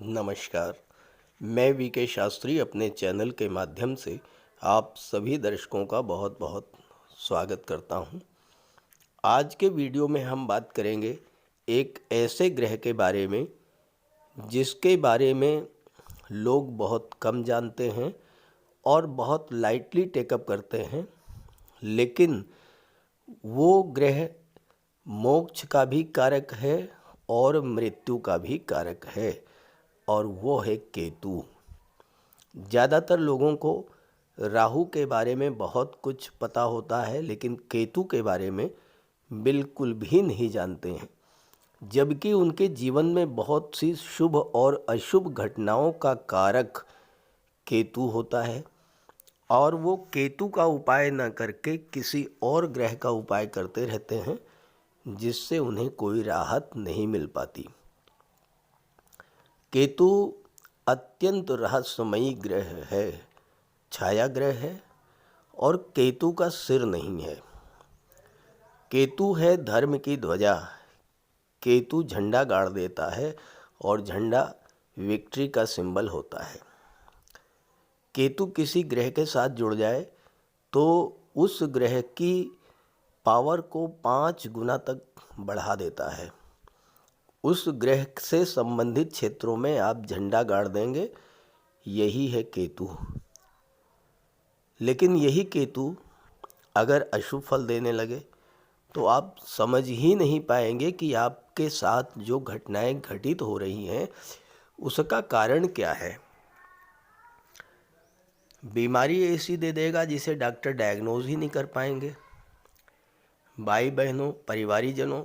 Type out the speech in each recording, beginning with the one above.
नमस्कार। मैं वीके शास्त्री अपने चैनल के माध्यम से आप सभी दर्शकों का बहुत बहुत स्वागत करता हूं। आज के वीडियो में हम बात करेंगे एक ऐसे ग्रह के बारे में जिसके बारे में लोग बहुत कम जानते हैं और बहुत लाइटली टेकअप करते हैं, लेकिन वो ग्रह मोक्ष का भी कारक है और मृत्यु का भी कारक है, और वो है केतु। ज़्यादातर लोगों को राहु के बारे में बहुत कुछ पता होता है, लेकिन केतु के बारे में बिल्कुल भी नहीं जानते हैं, जबकि उनके जीवन में बहुत सी शुभ और अशुभ घटनाओं का कारक केतु होता है, और वो केतु का उपाय न करके किसी और ग्रह का उपाय करते रहते हैं, जिससे उन्हें कोई राहत नहीं मिल पाती। केतु अत्यंत रहस्यमयी ग्रह है, छाया ग्रह है, और केतु का सिर नहीं है। केतु है धर्म की ध्वजा। केतु झंडा गाड़ देता है और झंडा विक्ट्री का सिंबल होता है। केतु किसी ग्रह के साथ जुड़ जाए तो उस ग्रह की पावर को 5 गुना तक बढ़ा देता है। उस ग्रह से संबंधित क्षेत्रों में आप झंडा गाड़ देंगे, यही है केतु। लेकिन यही केतु अगर अशुभ फल देने लगे तो आप समझ ही नहीं पाएंगे कि आपके साथ जो घटनाएं घटित हो रही हैं उसका कारण क्या है। बीमारी ऐसी दे देगा जिसे डॉक्टर डायग्नोज ही नहीं कर पाएंगे। भाई बहनों, परिवारीजनों,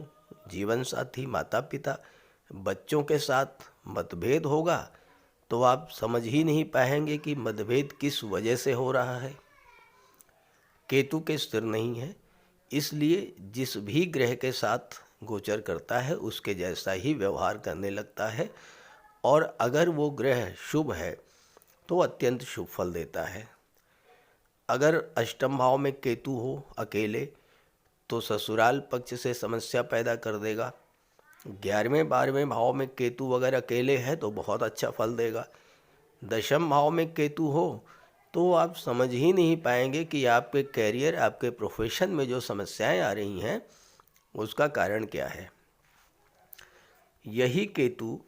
जीवन साथी, माता पिता, बच्चों के साथ मतभेद होगा तो आप समझ ही नहीं पाएंगे कि मतभेद किस वजह से हो रहा है। केतु के स्थिर नहीं है, इसलिए जिस भी ग्रह के साथ गोचर करता है उसके जैसा ही व्यवहार करने लगता है, और अगर वो ग्रह शुभ है तो अत्यंत शुभ फल देता है। अगर अष्टम भाव में केतु हो अकेले तो ससुराल पक्ष से समस्या पैदा कर देगा। 11वें 12वें भाव में केतु अगर अकेले है तो बहुत अच्छा फल देगा। दशम भाव में केतु हो तो आप समझ ही नहीं पाएंगे कि आपके कैरियर, आपके प्रोफेशन में जो समस्याएं आ रही हैं उसका कारण क्या है। यही केतु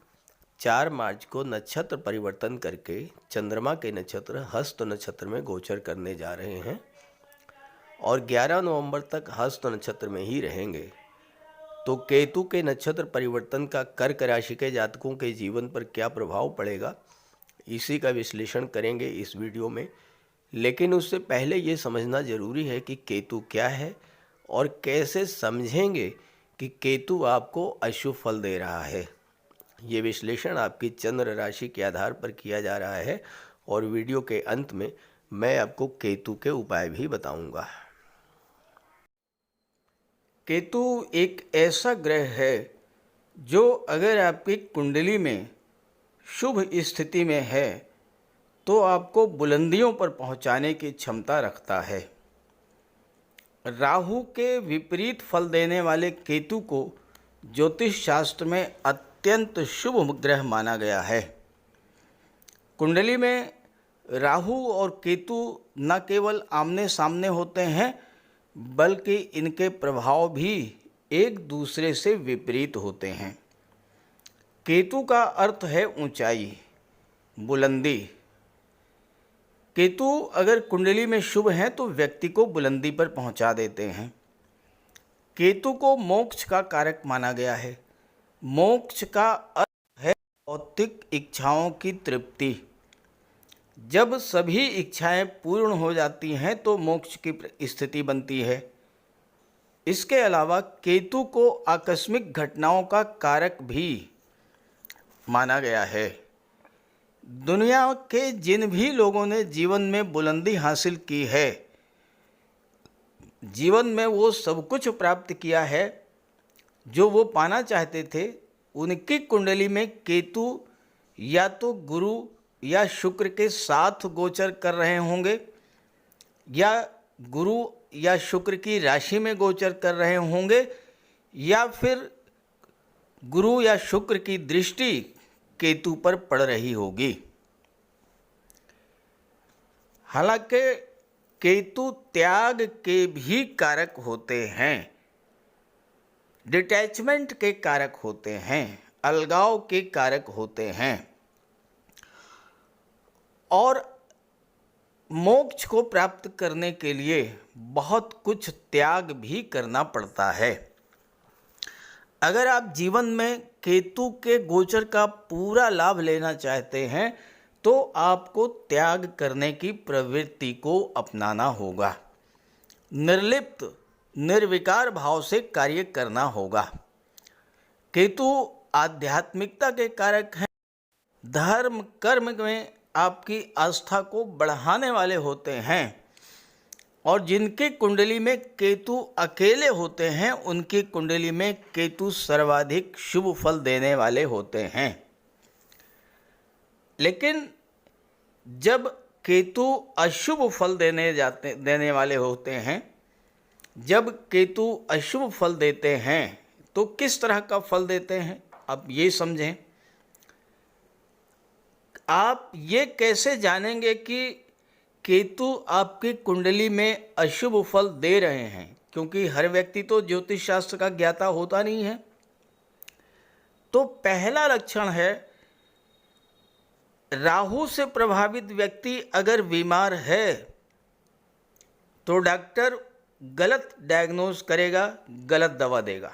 4 मार्च को नक्षत्र परिवर्तन करके चंद्रमा के नक्षत्र हस्त नक्षत्र में गोचर करने जा रहे हैं और 11 नवंबर तक हस्त नक्षत्र में ही रहेंगे। तो केतु के नक्षत्र परिवर्तन का कर्क राशि के जातकों के जीवन पर क्या प्रभाव पड़ेगा, इसी का विश्लेषण करेंगे इस वीडियो में। लेकिन उससे पहले ये समझना ज़रूरी है कि केतु क्या है और कैसे समझेंगे कि केतु आपको अशुभ फल दे रहा है। ये विश्लेषण आपकी चंद्र राशि के आधार पर किया जा रहा है, और वीडियो के अंत में मैं आपको केतु के उपाय भी बताऊंगा। केतु एक ऐसा ग्रह है जो अगर आपकी कुंडली में शुभ स्थिति में है तो आपको बुलंदियों पर पहुंचाने की क्षमता रखता है। राहु के विपरीत फल देने वाले केतु को ज्योतिष शास्त्र में अत्यंत शुभ ग्रह माना गया है। कुंडली में राहु और केतु न केवल आमने सामने होते हैं, बल्कि इनके प्रभाव भी एक दूसरे से विपरीत होते हैं। केतु का अर्थ है ऊंचाई, बुलंदी। केतु अगर कुंडली में शुभ हैं तो व्यक्ति को बुलंदी पर पहुंचा देते हैं। केतु को मोक्ष का कारक माना गया है। मोक्ष का अर्थ है भौतिक इच्छाओं की तृप्ति। जब सभी इच्छाएं पूर्ण हो जाती हैं तो मोक्ष की स्थिति बनती है। इसके अलावा केतु को आकस्मिक घटनाओं का कारक भी माना गया है। दुनिया के जिन भी लोगों ने जीवन में बुलंदी हासिल की है, जीवन में वो सब कुछ प्राप्त किया है जो वो पाना चाहते थे, उनकी कुंडली में केतु या तो गुरु या शुक्र के साथ गोचर कर रहे होंगे, या गुरु या शुक्र की राशि में गोचर कर रहे होंगे, या फिर गुरु या शुक्र की दृष्टि केतु पर पड़ रही होगी। हालांकि केतु त्याग के भी कारक होते हैं, डिटैचमेंट के कारक होते हैं, अलगाव के कारक होते हैं और मोक्ष को प्राप्त करने के लिए बहुत कुछ त्याग भी करना पड़ता है। अगर आप जीवन में केतु के गोचर का पूरा लाभ लेना चाहते हैं तो आपको त्याग करने की प्रवृत्ति को अपनाना होगा, निर्लिप्त निर्विकार भाव से कार्य करना होगा। केतु आध्यात्मिकता के कारक हैं, धर्म कर्म में आपकी आस्था को बढ़ाने वाले होते हैं और जिनकी कुंडली में केतु अकेले होते हैं उनकी कुंडली में केतु सर्वाधिक शुभ फल देने वाले होते हैं। लेकिन जब केतु अशुभ फल देने वाले होते हैं, जब केतु अशुभ फल देते हैं तो किस तरह का फल देते हैं आप ये समझें। आप ये कैसे जानेंगे कि केतु आपकी कुंडली में अशुभ फल दे रहे हैं, क्योंकि हर व्यक्ति तो ज्योतिष शास्त्र का ज्ञाता होता नहीं है। तो पहला लक्षण है, राहु से प्रभावित व्यक्ति अगर बीमार है तो डॉक्टर गलत डायग्नोज करेगा, गलत दवा देगा।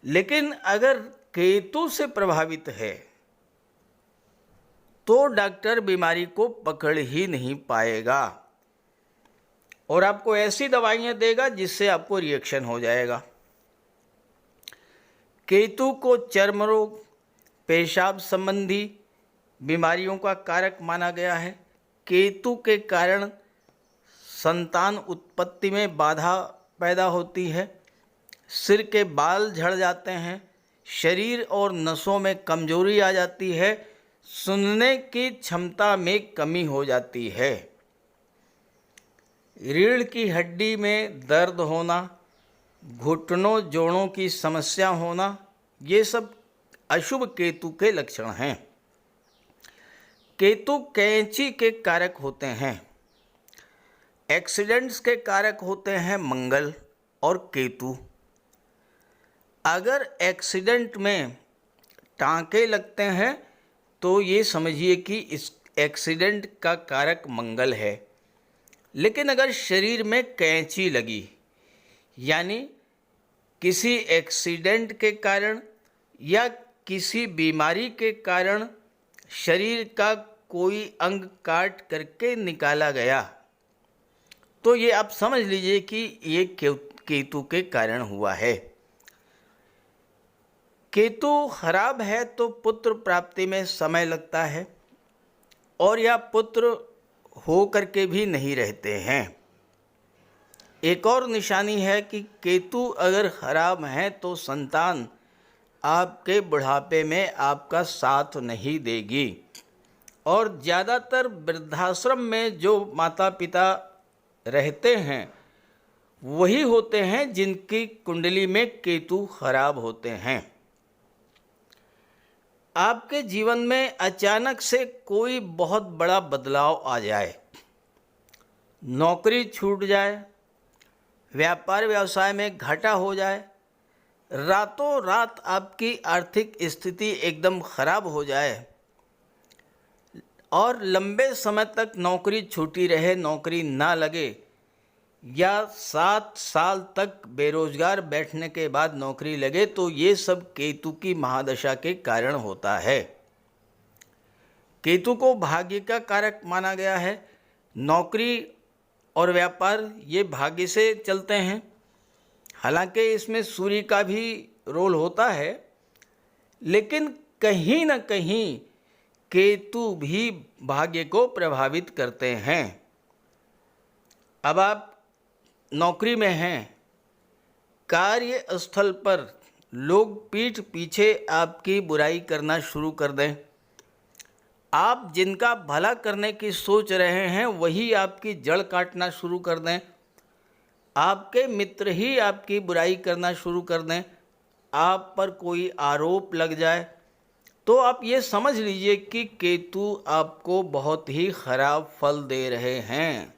लेकिन अगर केतु से प्रभावित है तो डॉक्टर बीमारी को पकड़ ही नहीं पाएगा और आपको ऐसी दवाइयाँ देगा जिससे आपको रिएक्शन हो जाएगा। केतु को चर्म रोग, पेशाब संबंधी बीमारियों का कारक माना गया है। केतु के कारण संतान उत्पत्ति में बाधा पैदा होती है, सिर के बाल झड़ जाते हैं, शरीर और नसों में कमजोरी आ जाती है, सुनने की क्षमता में कमी हो जाती है, रीढ़ की हड्डी में दर्द होना, घुटनों जोड़ों की समस्या होना, ये सब अशुभ केतु के लक्षण हैं। केतु कैंची के कारक होते हैं, एक्सीडेंट्स के कारक होते हैं मंगल और केतु। अगर एक्सीडेंट में टांके लगते हैं तो ये समझिए कि इस एक्सीडेंट का कारक मंगल है। लेकिन अगर शरीर में कैंची लगी, यानी किसी एक्सीडेंट के कारण या किसी बीमारी के कारण शरीर का कोई अंग काट करके निकाला गया, तो ये आप समझ लीजिए कि ये केतु के कारण हुआ है। केतु खराब है तो पुत्र प्राप्ति में समय लगता है और या पुत्र हो करके भी नहीं रहते हैं। एक और निशानी है कि केतु अगर खराब है तो संतान आपके बुढ़ापे में आपका साथ नहीं देगी और ज़्यादातर वृद्धाश्रम में जो माता पिता रहते हैं वही होते हैं जिनकी कुंडली में केतु खराब होते हैं। आपके जीवन में अचानक से कोई बहुत बड़ा बदलाव आ जाए, नौकरी छूट जाए, व्यापार व्यवसाय में घाटा हो जाए, रातों रात आपकी आर्थिक स्थिति एकदम खराब हो जाए और लंबे समय तक नौकरी छूटी रहे, नौकरी ना लगे, या 7 साल तक बेरोजगार बैठने के बाद नौकरी लगे, तो ये सब केतु की महादशा के कारण होता है। केतु को भाग्य का कारक माना गया है। नौकरी और व्यापार ये भाग्य से चलते हैं, हालांकि इसमें सूर्य का भी रोल होता है, लेकिन कहीं न कहीं केतु भी भाग्य को प्रभावित करते हैं। अब आप नौकरी में हैं, कार्यस्थल पर लोग पीठ पीछे आपकी बुराई करना शुरू कर दें, आप जिनका भला करने की सोच रहे हैं वही आपकी जड़ काटना शुरू कर दें, आपके मित्र ही आपकी बुराई करना शुरू कर दें, आप पर कोई आरोप लग जाए, तो आप ये समझ लीजिए कि केतु आपको बहुत ही खराब फल दे रहे हैं।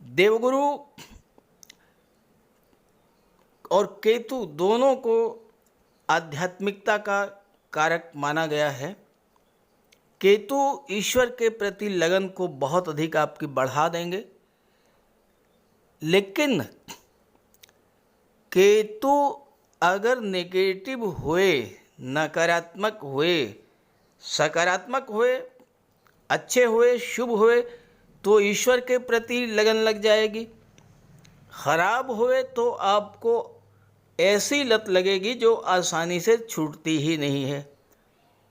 देवगुरु और केतु दोनों को आध्यात्मिकता का कारक माना गया है। केतु ईश्वर के प्रति लगन को बहुत अधिक आपकी बढ़ा देंगे, लेकिन केतु अगर नेगेटिव हुए, नकारात्मक हुए, सकारात्मक हुए, अच्छे हुए, शुभ हुए तो ईश्वर के प्रति लगन लग जाएगी। खराब हुए तो आपको ऐसी लत लगेगी जो आसानी से छूटती ही नहीं है।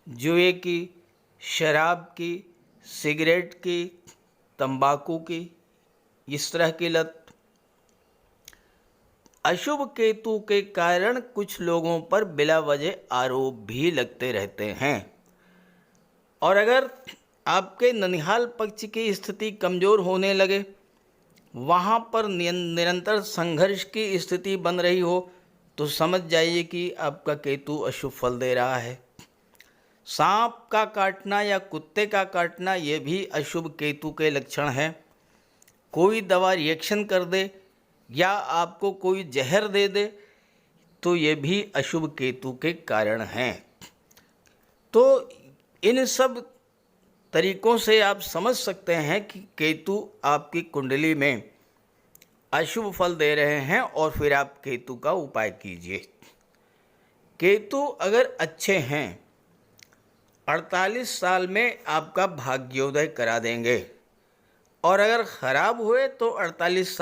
जुए की, शराब की, सिगरेट की, तंबाकू की, इस तरह की लत। अशुभ केतु के कारण कुछ लोगों पर बिला वजह आरोप भी लगते रहते हैं। और अगर आपके ननिहाल पक्ष की स्थिति कमज़ोर होने लगे, वहाँ पर निरंतर संघर्ष की स्थिति बन रही हो, तो समझ जाइए कि आपका केतु अशुभ फल दे रहा है। सांप का काटना या कुत्ते का काटना ये भी अशुभ केतु के लक्षण हैं। कोई दवा रिएक्शन कर दे या आपको कोई जहर दे दे तो ये भी अशुभ केतु के कारण हैं। तो इन सब तरीकों से आप समझ सकते हैं कि केतु आपकी कुंडली में अशुभ फल दे रहे हैं, और फिर आप केतु का उपाय कीजिए। केतु अगर अच्छे हैं 48 साल में आपका भाग्योदय करा देंगे, और अगर ख़राब हुए तो 48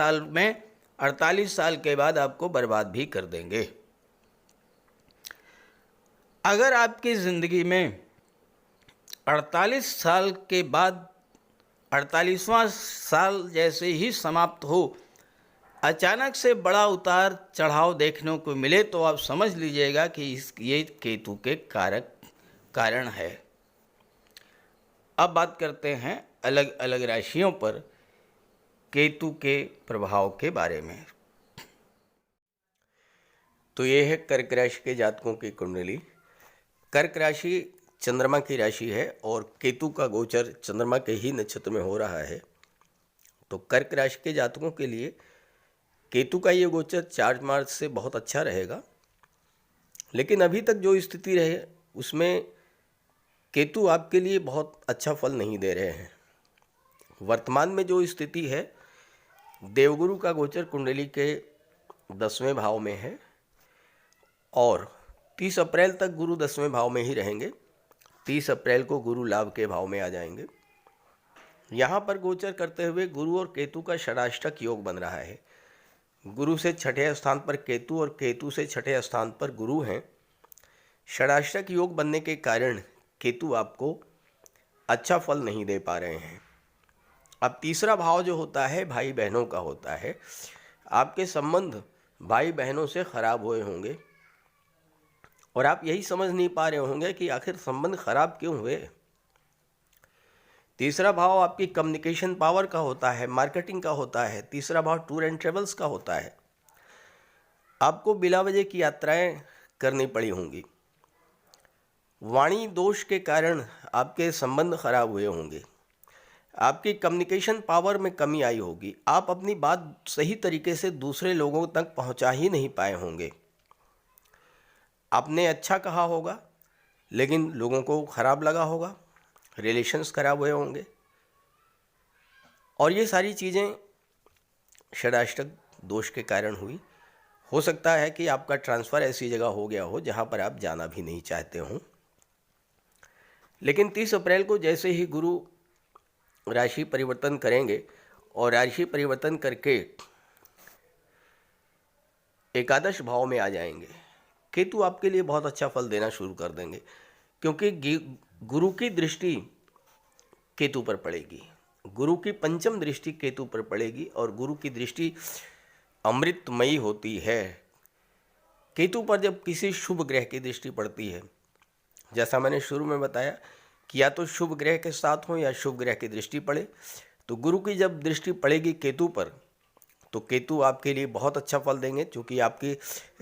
साल के बाद आपको बर्बाद भी कर देंगे। अगर आपकी ज़िंदगी में 48 साल के बाद 48वां साल जैसे ही समाप्त हो अचानक से बड़ा उतार चढ़ाव देखने को मिले, तो आप समझ लीजिएगा कि ये केतु के कारण है। अब बात करते हैं अलग अलग राशियों पर केतु के प्रभाव के बारे में। तो ये है कर्क राशि के जातकों की कुंडली। कर्क राशि चंद्रमा की राशि है और केतु का गोचर चंद्रमा के ही नक्षत्र में हो रहा है। तो कर्क राशि के जातकों के लिए केतु का ये गोचर 4 मार्च से बहुत अच्छा रहेगा, लेकिन अभी तक जो स्थिति रहे उसमें केतु आपके लिए बहुत अच्छा फल नहीं दे रहे हैं। वर्तमान में जो स्थिति है, देवगुरु का गोचर कुंडली के 10वें भाव में है और 30 अप्रैल तक गुरु 10वें भाव में ही रहेंगे। 30 अप्रैल को गुरु लाभ के भाव में आ जाएंगे। यहाँ पर गोचर करते हुए गुरु और केतु का षडाष्टक योग बन रहा है। गुरु से 6ठे स्थान पर केतु और केतु से 6ठे स्थान पर गुरु हैं। षडाष्टक योग बनने के कारण केतु आपको अच्छा फल नहीं दे पा रहे हैं। अब तीसरा भाव जो होता है भाई बहनों का होता है। आपके संबंध भाई बहनों से खराब हुए होंगे और आप यही समझ नहीं पा रहे होंगे कि आखिर संबंध खराब क्यों हुए। तीसरा भाव आपकी कम्युनिकेशन पावर का होता है, मार्केटिंग का होता है। तीसरा भाव टूर एंड ट्रेवल्स का होता है। आपको बिला वजह की यात्राएं करनी पड़ी होंगी। वाणी दोष के कारण आपके संबंध खराब हुए होंगे। आपकी कम्युनिकेशन पावर में कमी आई होगी। आप अपनी बात सही तरीके से दूसरे लोगों तक पहुंचा ही नहीं पाए होंगे। आपने अच्छा कहा होगा लेकिन लोगों को खराब लगा होगा, रिलेशंस खराब हुए होंगे। और ये सारी चीज़ें षडाष्टक दोष के कारण हुई। हो सकता है कि आपका ट्रांसफ़र ऐसी जगह हो गया हो जहाँ पर आप जाना भी नहीं चाहते हों। लेकिन 30 अप्रैल को जैसे ही गुरु राशि परिवर्तन करेंगे और राशि परिवर्तन करके एकादश भाव में आ जाएंगे, केतु आपके लिए बहुत अच्छा फल देना शुरू कर देंगे, क्योंकि गुरु की दृष्टि केतु पर पड़ेगी। गुरु की पंचम दृष्टि केतु पर पड़ेगी और गुरु की दृष्टि अमृतमयी होती है। केतु पर जब किसी शुभ ग्रह की दृष्टि पड़ती है, जैसा मैंने शुरू में बताया कि या तो शुभ ग्रह के साथ हो या शुभ ग्रह की दृष्टि पड़े, तो गुरु की जब दृष्टि पड़ेगी केतु पर तो केतु आपके लिए बहुत अच्छा फल देंगे, क्योंकि आपकी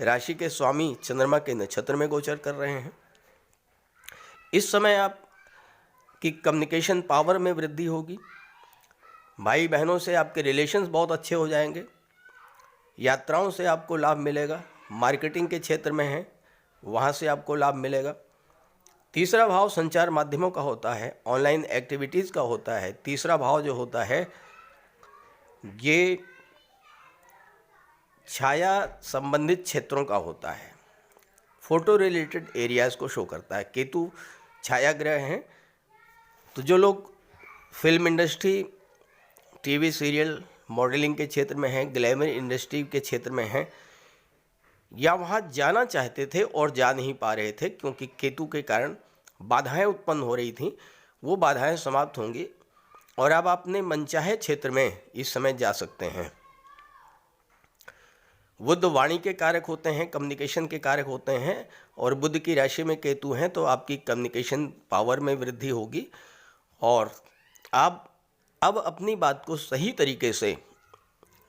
राशि के स्वामी चंद्रमा के नक्षत्र में गोचर कर रहे हैं। इस समय आपकी कम्युनिकेशन पावर में वृद्धि होगी। भाई बहनों से आपके रिलेशंस बहुत अच्छे हो जाएंगे। यात्राओं से आपको लाभ मिलेगा। मार्केटिंग के क्षेत्र में हैं, वहाँ से आपको लाभ मिलेगा। तीसरा भाव संचार माध्यमों का होता है, ऑनलाइन एक्टिविटीज़ का होता है। तीसरा भाव जो होता है ये छाया संबंधित क्षेत्रों का होता है, फोटो रिलेटेड एरियाज़ को शो करता है। केतु छाया ग्रह हैं, तो जो लोग film industry, TV serial, modelling के क्षेत्र में हैं, ग्लैमर इंडस्ट्री के क्षेत्र में हैं, या वहाँ जाना चाहते थे और जा नहीं पा रहे थे क्योंकि केतु के कारण बाधाएं उत्पन्न हो रही थीं, वो बाधाएं समाप्त होंगी और अब अपने मनचाहे क्षेत्र में इस समय जा सकते हैं। बुध वाणी के कारक होते हैं, कम्युनिकेशन के कारक होते हैं, और बुध की राशि में केतु हैं तो आपकी कम्युनिकेशन पावर में वृद्धि होगी और आप अब अपनी बात को सही तरीके से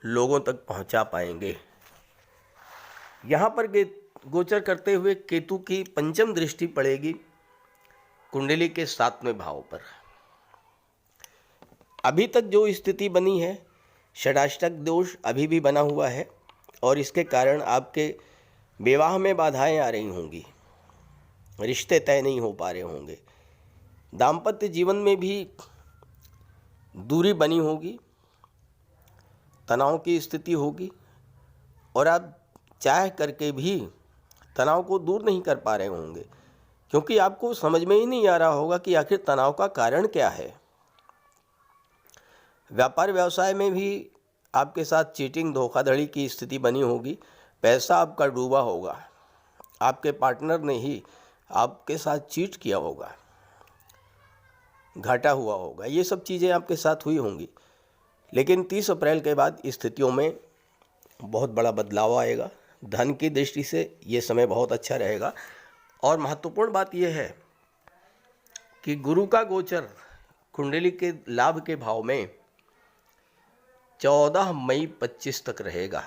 लोगों तक पहुंचा पाएंगे। यहाँ पर गोचर करते हुए केतु की पंचम दृष्टि पड़ेगी कुंडली के 7वें भाव पर। अभी तक जो स्थिति बनी है, षडाष्टक दोष अभी भी बना हुआ है और इसके कारण आपके विवाह में बाधाएं आ रही होंगी, रिश्ते तय नहीं हो पा रहे होंगे, दाम्पत्य जीवन में भी दूरी बनी होगी, तनाव की स्थिति होगी और आप चाह करके भी तनाव को दूर नहीं कर पा रहे होंगे क्योंकि आपको समझ में ही नहीं आ रहा होगा कि आखिर तनाव का कारण क्या है। व्यापार व्यवसाय में भी आपके साथ चीटिंग, धोखाधड़ी की स्थिति बनी होगी, पैसा आपका डूबा होगा, आपके पार्टनर ने ही आपके साथ चीट किया होगा, घाटा हुआ होगा, ये सब चीज़ें आपके साथ हुई होंगी। लेकिन 30 अप्रैल के बाद स्थितियों में बहुत बड़ा बदलाव आएगा। धन की दृष्टि से ये समय बहुत अच्छा रहेगा और महत्वपूर्ण बात यह है कि गुरु का गोचर कुंडली के लाभ के भाव में 14 मई 25 तक रहेगा,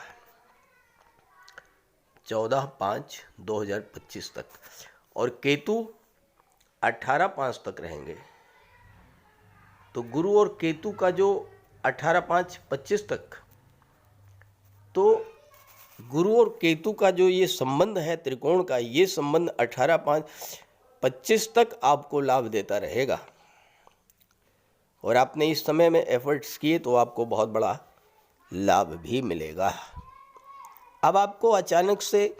14/5/2025 तक, और केतु 18/5 तक रहेंगे। तो गुरु और केतु का जो 18/5/25 तक, तो गुरु और केतु का जो ये संबंध है त्रिकोण का, ये संबंध 18/5/25 तक आपको लाभ देता रहेगा और आपने इस समय में एफर्ट्स किए तो आपको बहुत बड़ा लाभ भी मिलेगा। अब आपको अचानक से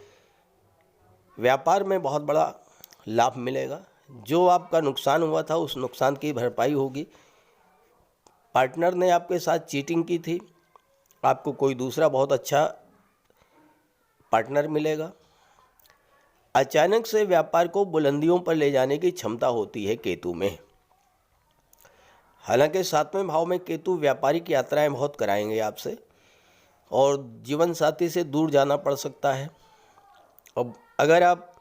व्यापार में बहुत बड़ा लाभ मिलेगा। जो आपका नुकसान हुआ था उस नुकसान की भरपाई होगी। पार्टनर ने आपके साथ चीटिंग की थी, आपको कोई दूसरा बहुत अच्छा पार्टनर मिलेगा। अचानक से व्यापार को बुलंदियों पर ले जाने की क्षमता होती है केतु में। हालांकि 7वें भाव में केतु व्यापारिक यात्राएं बहुत कराएंगे आपसे और जीवन साथी से दूर जाना पड़ सकता है। अब अगर आप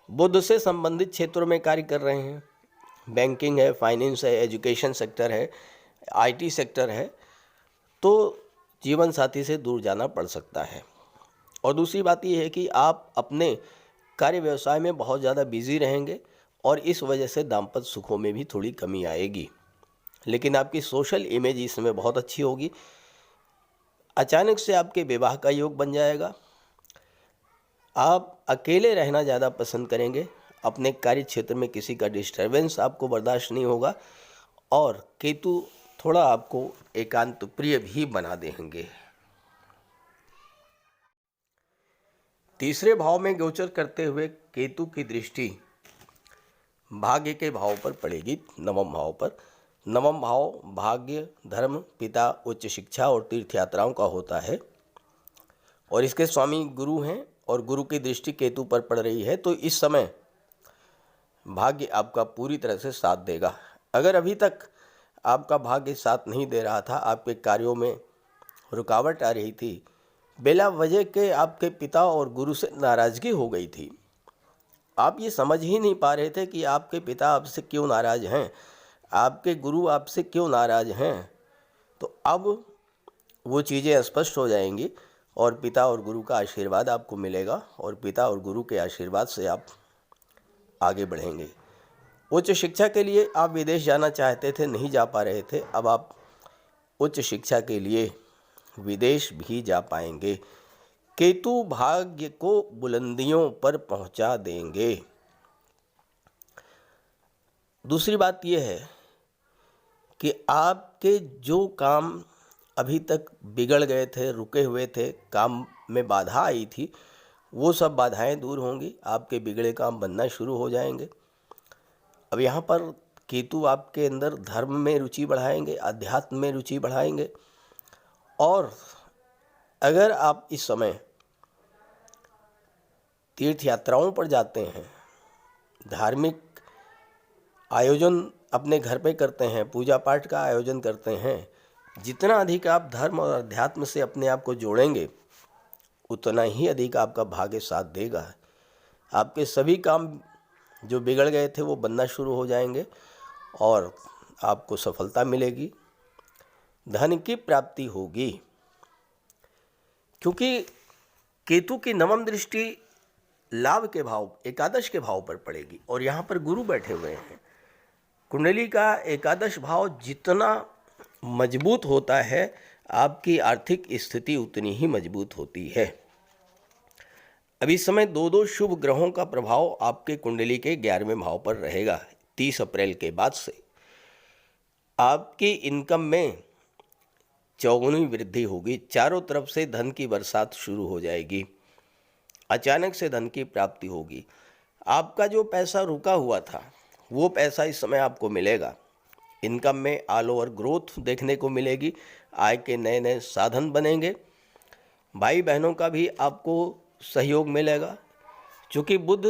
बुध से संबंधित क्षेत्रों में कार्य कर रहे हैं, बैंकिंग है, फाइनेंस है, एजुकेशन सेक्टर है, आईटी सेक्टर है, तो जीवन साथी से दूर जाना पड़ सकता है। और दूसरी बात यह है कि आप अपने कार्य व्यवसाय में बहुत ज़्यादा बिजी रहेंगे और इस वजह से दाम्पत्य सुखों में भी थोड़ी कमी आएगी। लेकिन आपकी सोशल इमेज इस समय बहुत अच्छी होगी। अचानक से आपके विवाह का योग बन जाएगा। आप अकेले रहना ज़्यादा पसंद करेंगे। अपने कार्य क्षेत्र में किसी का डिस्टर्बेंस आपको बर्दाश्त नहीं होगा और केतु थोड़ा आपको एकांत प्रिय भी बना देंगे। तीसरे भाव में गोचर करते हुए केतु की दृष्टि भाग्य के भाव पर पड़ेगी, 9वें भाव पर। 9वां भाव भाग्य, धर्म, पिता, उच्च शिक्षा और तीर्थ यात्राओं का होता है और इसके स्वामी गुरु हैं और गुरु की दृष्टि केतु पर पड़ रही है। तो इस समय भाग्य आपका पूरी तरह से साथ देगा। अगर अभी तक आपका भाग्य साथ नहीं दे रहा था, आपके कार्यों में रुकावट आ रही थी, बिला वजह के आपके पिता और गुरु से नाराज़गी हो गई थी, आप ये समझ ही नहीं पा रहे थे कि आपके पिता आपसे क्यों नाराज़ हैं, आपके गुरु आपसे क्यों नाराज़ हैं, तो अब वो चीज़ें स्पष्ट हो जाएंगी और पिता और गुरु का आशीर्वाद आपको मिलेगा और पिता और गुरु के आशीर्वाद से आप आगे बढ़ेंगे। उच्च शिक्षा के लिए आप विदेश जाना चाहते थे, नहीं जा पा रहे थे, अब आप उच्च शिक्षा के लिए विदेश भी जा पाएंगे। केतु भाग्य को बुलंदियों पर पहुंचा देंगे। दूसरी बात यह है कि आपके जो काम अभी तक बिगड़ गए थे, रुके हुए थे, काम में बाधा आई थी, वो सब बाधाएं दूर होंगी, आपके बिगड़े काम बनना शुरू हो जाएंगे। अब यहाँ पर केतु आपके अंदर धर्म में रुचि बढ़ाएंगे, अध्यात्म में रुचि बढ़ाएंगे। और अगर आप इस समय तीर्थ यात्राओं पर जाते हैं, धार्मिक आयोजन अपने घर पे करते हैं, पूजा पाठ का आयोजन करते हैं, जितना अधिक आप धर्म और अध्यात्म से अपने आप को जोड़ेंगे, उतना ही अधिक आपका भाग्य साथ देगा। आपके सभी काम जो बिगड़ गए थे वो बनना शुरू हो जाएंगे और आपको सफलता मिलेगी, धन की प्राप्ति होगी। क्योंकि केतु की नवम दृष्टि लाभ के भाव, एकादश के भाव पर पड़ेगी और यहाँ पर गुरु बैठे हुए हैं। कुंडली का एकादश भाव जितना मजबूत होता है, आपकी आर्थिक स्थिति उतनी ही मजबूत होती है। अब इस समय दो शुभ ग्रहों का प्रभाव आपके कुंडली के 11वें भाव पर रहेगा। 30 अप्रैल के बाद से आपकी इनकम में चौगुनी वृद्धि होगी, चारों तरफ से धन की बरसात शुरू हो जाएगी, अचानक से धन की प्राप्ति होगी। आपका जो पैसा रुका हुआ था वो पैसा इस समय आपको मिलेगा। इनकम में ऑल ओवर ग्रोथ देखने को मिलेगी, आय के नए नए साधन बनेंगे, भाई बहनों का भी आपको सहयोग मिलेगा। चूँकि बुध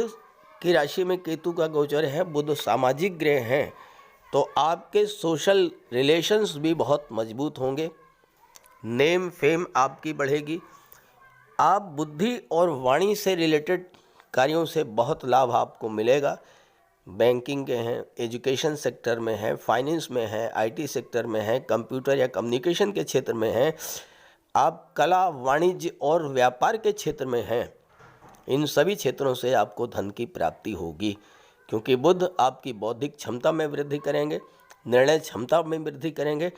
की राशि में केतु का गोचर है, बुध सामाजिक ग्रह हैं, तो आपके सोशल रिलेशंस भी बहुत मजबूत होंगे, नेम फेम आपकी बढ़ेगी। आप बुद्धि और वाणी से रिलेटेड कार्यों से बहुत लाभ आपको मिलेगा। बैंकिंग के हैं, एजुकेशन सेक्टर में है, फाइनेंस में है, आईटी सेक्टर में है, कंप्यूटर या कम्युनिकेशन के क्षेत्र में है, आप कला, वाणिज्य और व्यापार के क्षेत्र में हैं, इन सभी क्षेत्रों से आपको धन की प्राप्ति होगी। क्योंकि बुध आपकी बौद्धिक क्षमता में वृद्धि करेंगे, निर्णय क्षमता में वृद्धि करेंगे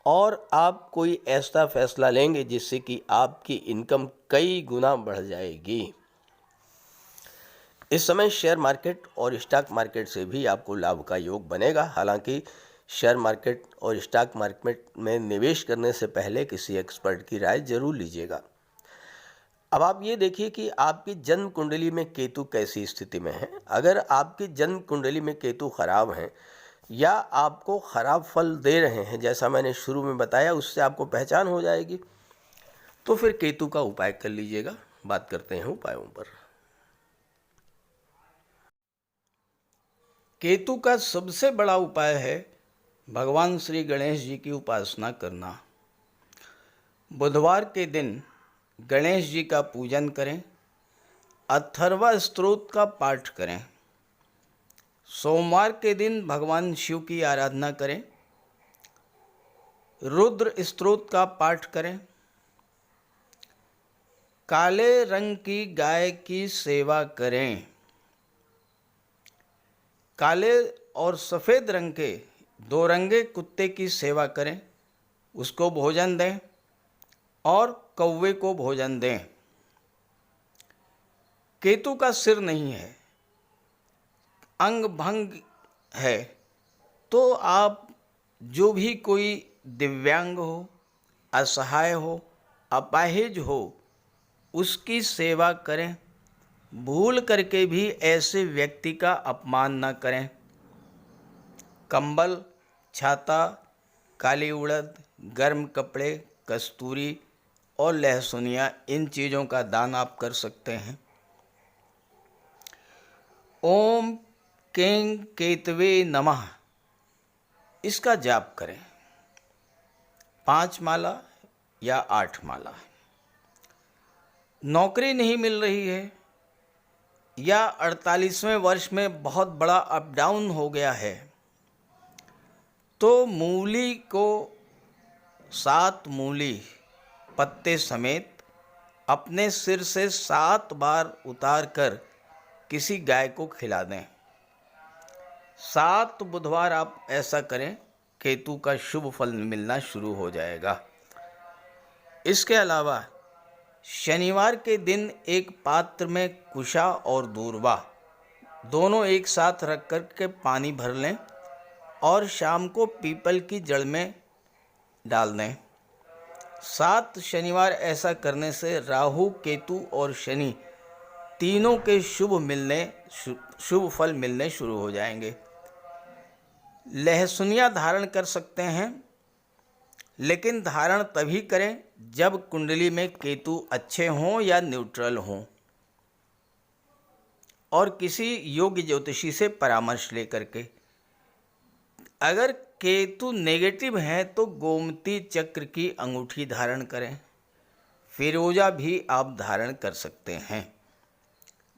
और आप कोई ऐसा फैसला लेंगे जिससे कि आपकी इनकम कई गुना बढ़ जाएगी। इस समय शेयर मार्केट और स्टॉक मार्केट से भी आपको लाभ का योग बनेगा। हालांकि शेयर मार्केट और स्टॉक मार्केट में निवेश करने से पहले किसी एक्सपर्ट की राय जरूर लीजिएगा। अब आप ये देखिए कि आपकी जन्म कुंडली में केतु कैसी स्थिति में है। अगर आपकी जन्म कुंडली में केतु खराब हैं या आपको खराब फल दे रहे हैं, जैसा मैंने शुरू में बताया, उससे आपको पहचान हो जाएगी, तो फिर केतु का उपाय कर लीजिएगा। बात करते हैं उपायों पर। केतु का सबसे बड़ा उपाय है भगवान श्री गणेश जी की उपासना करना। बुधवार के दिन गणेश जी का पूजन करें, अथर्वा स्तोत्र का पाठ करें। सोमवार के दिन भगवान शिव की आराधना करें, रुद्र स्तोत्र का पाठ करें, काले रंग की गाय की सेवा करें, काले और सफ़ेद रंग के 2 रंगे कुत्ते की सेवा करें, उसको भोजन दें और कौवे को भोजन दें। केतु का सिर नहीं है, अंग भंग है, तो आप जो भी कोई दिव्यांग हो, असहाय हो, अपाहिज हो, उसकी सेवा करें। भूल करके भी ऐसे व्यक्ति का अपमान न करें। कंबल, छाता, काली उड़द, गर्म कपड़े, कस्तूरी और लहसुनिया, इन चीज़ों का दान आप कर सकते हैं। ओम कें केतवे नमः, इसका जाप करें 5 माला या 8 माला। नौकरी नहीं मिल रही है या 48वें वर्ष में बहुत बड़ा अप डाउन हो गया है, तो मूली को 7 मूली पत्ते समेत अपने सिर से 7 बार उतार कर किसी गाय को खिला दें। 7 बुधवार आप ऐसा करें, केतु का शुभ फल मिलना शुरू हो जाएगा। इसके अलावा शनिवार के दिन एक पात्र में कुशा और दूर्वा दोनों एक साथ रख कर के पानी भर लें और शाम को पीपल की जड़ में डाल दें। 7 शनिवार ऐसा करने से राहु, केतु और शनि तीनों के शुभ फल मिलने शुरू हो जाएंगे। लहसुनिया धारण कर सकते हैं, लेकिन धारण तभी करें जब कुंडली में केतु अच्छे हों या न्यूट्रल हों, और किसी योग्य ज्योतिषी से परामर्श लेकर के। अगर केतु नेगेटिव है तो गोमती चक्र की अंगूठी धारण करें, फिरोजा भी आप धारण कर सकते हैं।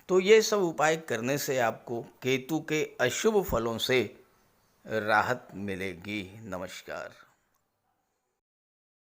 तो ये सब उपाय करने से आपको केतु के अशुभ फलों से राहत मिलेगी। नमस्कार।